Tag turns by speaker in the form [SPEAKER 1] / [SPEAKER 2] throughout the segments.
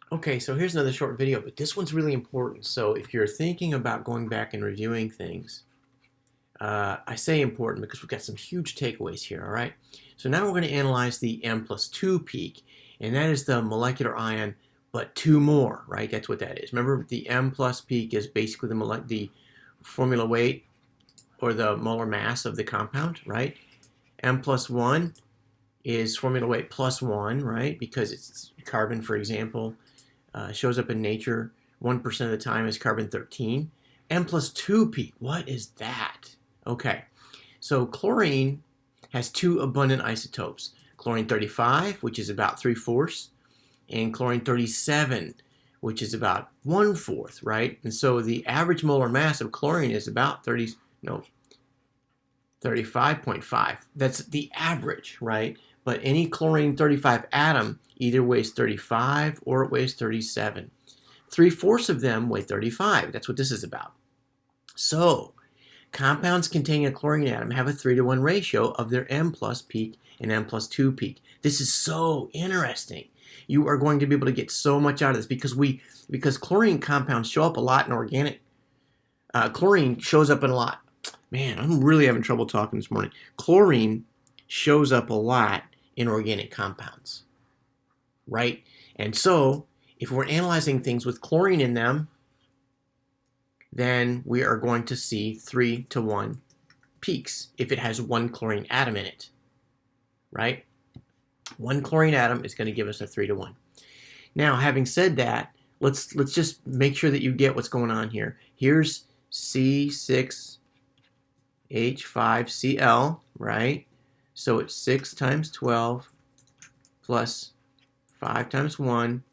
[SPEAKER 1] Okay, so here's another short video, but this one's really important. So if you're thinking about going back and reviewing things, I say important because we've got some huge takeaways here, all right? So now we're going to analyze the M+2 peak, and that is the molecular ion, but two more, right? That's what that is. Remember, the M plus peak is basically the formula weight or the molar mass of the compound, right? M plus 1 is formula weight plus 1, right? Because it's carbon, for example, shows up in nature 1% of the time as carbon-13. M+2 peak, what is that? Okay, so chlorine has two abundant isotopes. Chlorine-35, which is about 3/4, and chlorine-37, which is about 1/4, right? And so the average molar mass of chlorine is about 35.5. That's the average, right? But any chlorine-35 atom either weighs 35 or it weighs 37. 3/4 of them weigh 35. That's what this is about. So compounds containing a chlorine atom have a 3-to-1 ratio of their M plus peak and M plus 2 peak. This is so interesting. You are going to be able to get so much out of this because chlorine compounds show up a lot in organic. Chlorine shows up in a lot. Man, I'm really having trouble talking this morning. Chlorine shows up a lot in organic compounds, right? And so if we're analyzing things with chlorine in them, then we are going to see 3-to-1 peaks if it has one chlorine atom in it, right? One chlorine atom is going to give us a 3-to-1. Now, having said that, let's just make sure that you get what's going on here. Here's C6H5Cl, right? So it's 6 times 12 plus 5 times 1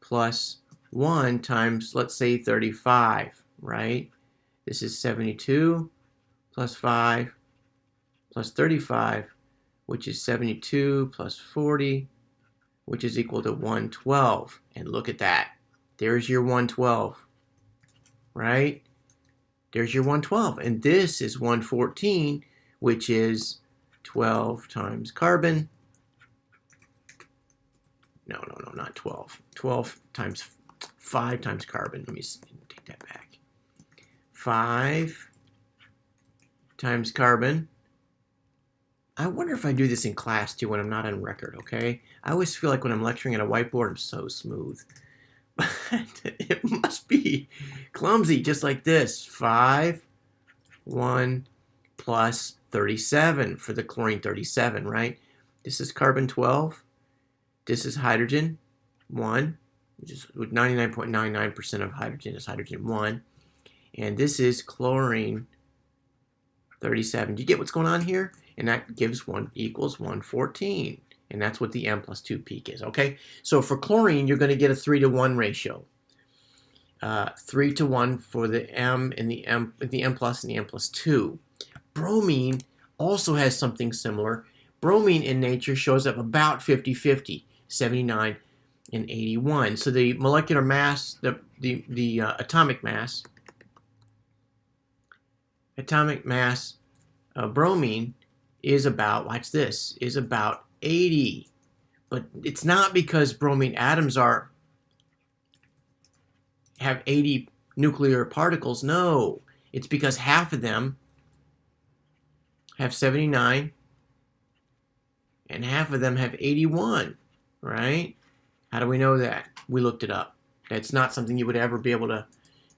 [SPEAKER 1] plus 1 times, let's say, 35, right? This is 72 plus 5 plus 35, which is 72 plus 40, which is equal to 112. And look at that. There's your 112, right? There's your 112. And this is 114, which is 12 times carbon. No, not 12. 12 times 5 times carbon. Let me take that back. 5 times carbon. I wonder if I do this in class too when I'm not on record, okay? I always feel like when I'm lecturing at a whiteboard, I'm so smooth. But it must be clumsy, just like this. 5, 1, plus 37 for the chlorine-37, right? This is carbon-12. This is hydrogen 1, which is 99.99% of hydrogen is hydrogen 1. And this is chlorine 37. Do you get what's going on here? And that gives 1 equals 114. And that's what the M plus 2 peak is, okay? So for chlorine, you're going to get a 3-to-1 ratio. 3-to-1 for the M and the M plus and the M plus 2. Bromine also has something similar. Bromine in nature shows up about 50-50, 79 and 81. So the molecular mass, the atomic mass of bromine is about, watch this, is about 80. But it's not because bromine atoms have 80 nuclear particles. No, it's because half of them have 79 and half of them have 81, right? How do we know that? We looked it up. That's not something you would ever be able to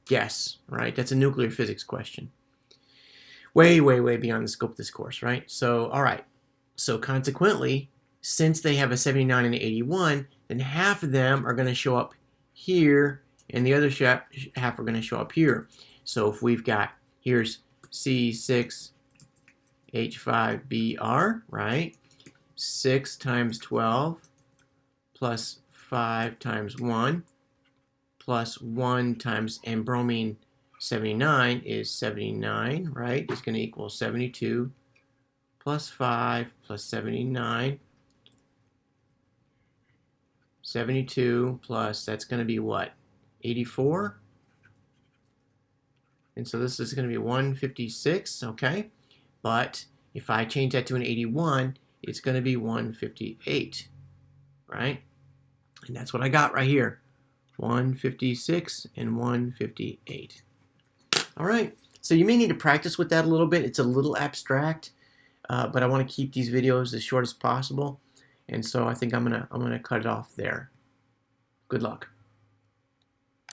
[SPEAKER 1] guess, right? That's a nuclear physics question. Way, way, way beyond the scope of this course, right? So, all right. So consequently, since they have a 79 and an 81, then half of them are going to show up here, and the other half are going to show up here. So if we've got, here's C6H5Br, right? 6 times 12 plus 5 times 1 plus 1 times, and bromine 79 is 79, right? It's going to equal 72 plus 5 plus 79. 72 plus, that's going to be what? 84? And so this is going to be 156, okay? But if I change that to an 81, it's going to be 158, right? And that's what I got right here. 156, and 158. All right, so you may need to practice with that a little bit. It's a little abstract, but I want to keep these videos as short as possible, and so I think I'm gonna cut it off there. Good luck.